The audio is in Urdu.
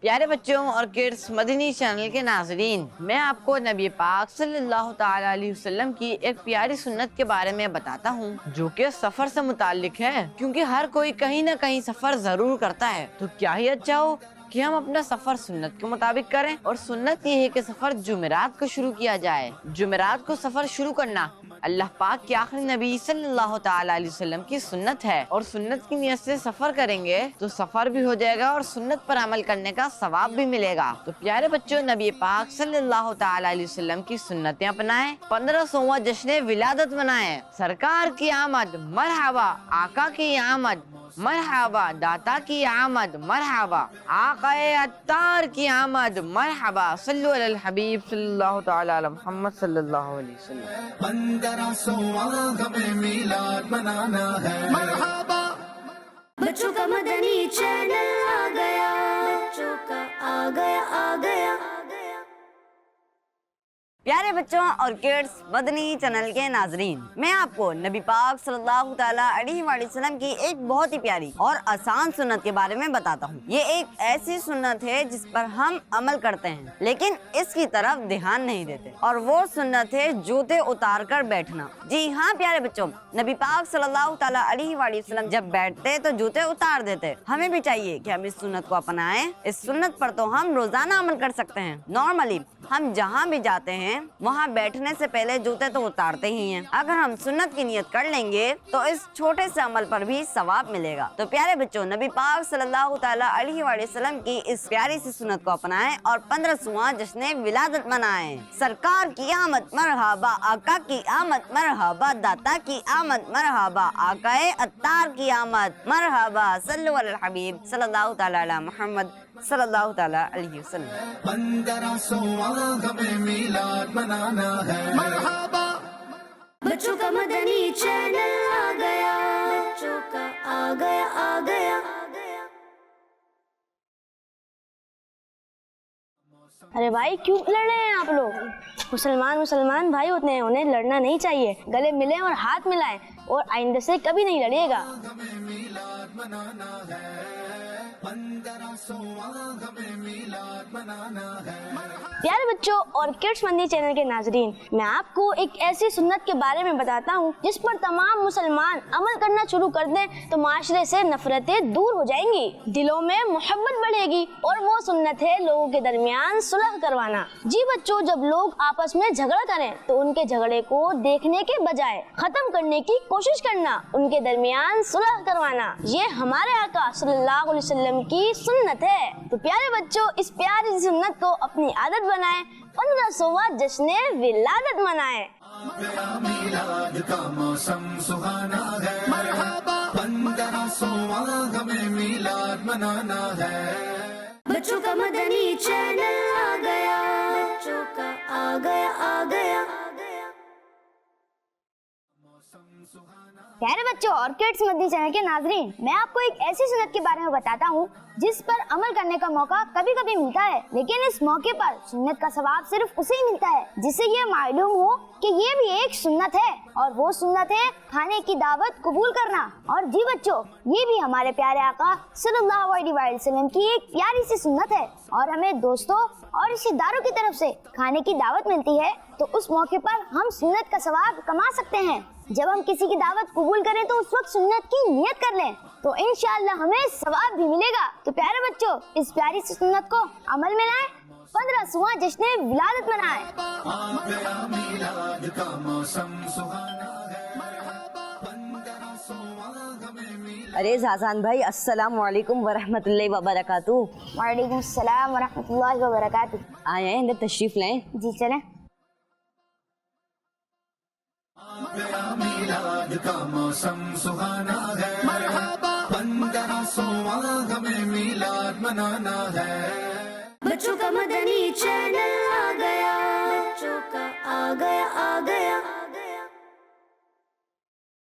پیارے بچوں اور کڈس مدنی چینل کے ناظرین، میں آپ کو نبی پاک صلی اللہ تعالی علیہ وسلم کی ایک پیاری سنت کے بارے میں بتاتا ہوں جو کہ سفر سے متعلق ہے، کیونکہ ہر کوئی کہیں نہ کہیں سفر ضرور کرتا ہے۔ تو کیا ہی اچھا ہو کہ ہم اپنا سفر سنت کے مطابق کریں، اور سنت یہ ہے کہ سفر جمعرات کو شروع کیا جائے۔ جمعرات کو سفر شروع کرنا اللہ پاک کے آخری نبی صلی اللہ تعالی علیہ وسلم کی سنت ہے، اور سنت کی نیت سے سفر کریں گے تو سفر بھی ہو جائے گا اور سنت پر عمل کرنے کا ثواب بھی ملے گا۔ تو پیارے بچوں، نبی پاک صلی اللہ تعالی علیہ وسلم کی سنتیں اپنائیں، 1500واں جشن ولادت منائیں۔ سرکار کی آمد مرحبا، آقا کی آمد مرحبا، داتا کی آمد مرحبا، آقا عطار کی آمد مرحبا۔ صلو علی الحبیب صلی اللہ تعالی علی محمد صلی اللہ علیہ وسلم۔ 1500واں ہمیں میلاد منانا ہے، مرحبا۔ بچوں کا مدنی چینل آ گیا، بچوں کا آ گیا۔ پیارے بچوں اور کڈس مدنی چینل کے ناظرین، میں آپ کو نبی پاک صلی اللہ تعالیٰ علیہ وآلہ وسلم کی ایک بہت ہی پیاری اور آسان سنت کے بارے میں بتاتا ہوں۔ یہ ایک ایسی سنت ہے جس پر ہم عمل کرتے ہیں لیکن اس کی طرف دھیان نہیں دیتے، اور وہ سنت ہے جوتے اتار کر بیٹھنا۔ جی ہاں پیارے بچوں، نبی پاک صلی اللہ تعالیٰ علیہ وآلہ وسلم جب بیٹھتے تو جوتے اتار دیتے۔ ہمیں بھی چاہیے کہ ہم اس سنت کو اپنائیں۔ اس سنت پر تو ہم روزانہ عمل کر سکتے ہیں۔ نارملی ہم جہاں بھی جاتے ہیں وہاں بیٹھنے سے پہلے جوتے تو اتارتے ہی ہیں۔ اگر ہم سنت کی نیت کر لیں گے تو اس چھوٹے سے عمل پر بھی ثواب ملے گا۔ تو پیارے بچوں، نبی پاک صلی اللہ تعالیٰ علیہ وآلہ وسلم کی اس پیاری سی سنت کو اپنائیں اور 1500واں جشن ولادت منائیں۔ سرکار کی آمد مرحبا، آقا کی آمد مرحبا، داتا کی آمد مرحبا، آقا عطار کی آمد مرحبا۔ صلو علی الحبیب صلی اللہ تعالیٰ علی محمد صلی اللہ تعالیٰ علیہ وسلم۔ 1500واں ہمیں میلاد منانا ہے، مرحبا۔ بچوں کا مدنی چینل آ گیا، بچوں کا آ گیا۔ ارے بھائی کیوں لڑ رہے ہیں آپ لوگ؟ مسلمان بھائی ہوتے ہیں، انہیں لڑنا نہیں چاہیے۔ گلے ملیں اور ہاتھ ملائیں، اور آئندہ سے کبھی نہیں لڑیے گا۔ ہمیں میلاد منانا ہے، 1500واں ہمیں میلاد منانا ہے۔ پیارے بچوں اور کڈس مدنی چینل کے ناظرین، میں آپ کو ایک ایسی سنت کے بارے میں بتاتا ہوں جس پر تمام مسلمان عمل کرنا شروع کر دیں تو معاشرے سے نفرتیں دور ہو جائیں گی، دلوں میں محبت بڑھے گی، اور وہ سنت ہے لوگوں کے درمیان صلح کروانا۔ جی بچوں، جب لوگ آپس میں جھگڑا کریں تو ان کے جھگڑے کو دیکھنے کے بجائے ختم کرنے کی کوشش کرنا، ان کے درمیان صلح کروانا، یہ ہمارے آقا صلی اللہ علیہ وسلم کی سنت ہے۔ تو پیارے بچوں، اس پیاری سنت کو اپنی عادت بنائیں، 1500واں جشن ولادت منائیں۔ میلاد کا موسم سہانا ہے، مرحبا۔ 1500واں ہمیں میلاد منانا ہے۔ بچوں کا مدنی چینل آ گیا، بچوں کا آ گیا۔ پیارے بچوں اور کڈس مدنی چینل کے ناظرین، میں آپ کو ایک ایسی سنت کے بارے میں بتاتا ہوں جس پر عمل کرنے کا موقع کبھی کبھی ملتا ہے، لیکن اس موقع پر سنت کا ثواب صرف اسے ہی ملتا ہے جسے یہ معلوم ہو کہ یہ بھی ایک سنت ہے، اور وہ سنت ہے کھانے کی دعوت قبول کرنا۔ اور جی بچوں، یہ بھی ہمارے پیارے آقا صلی اللہ علیہ وآلہ وسلم کی ایک پیاری سی سنت ہے، اور ہمیں دوستوں اور رشتہ داروں کی طرف سے کھانے کی دعوت ملتی ہے، تو اس موقع پر ہم سنت کا ثواب کما سکتے ہیں۔ جب ہم کسی کی دعوت قبول کریں تو اس وقت سنت کی نیت کر لیں تو انشاءاللہ ہمیں ثواب بھی ملے گا۔ تو پیارے بچوں، اس پیاری سی سنت کو عمل میں لائیں، 1500واں جشن ولادت منائیں۔ میلاد کا موسم سہانا ہے، مرحبا۔ 1500واں ہمیں میلاد۔ ارے زازان بھائی، السلام علیکم ورحمۃ اللہ وبرکاتہ۔ وعلیکم السلام ورحمۃ اللہ وبرکاتہ۔ آئے ہیں، اندر تشریف لیں۔ جی چلیں۔ میلاد کا موسم سہانا ہے، مرحبا۔ 1500واں ہمیں میلاد منانا ہے۔ بچوں کا مدنی چینل آ گیا، بچوں کا آ گیا۔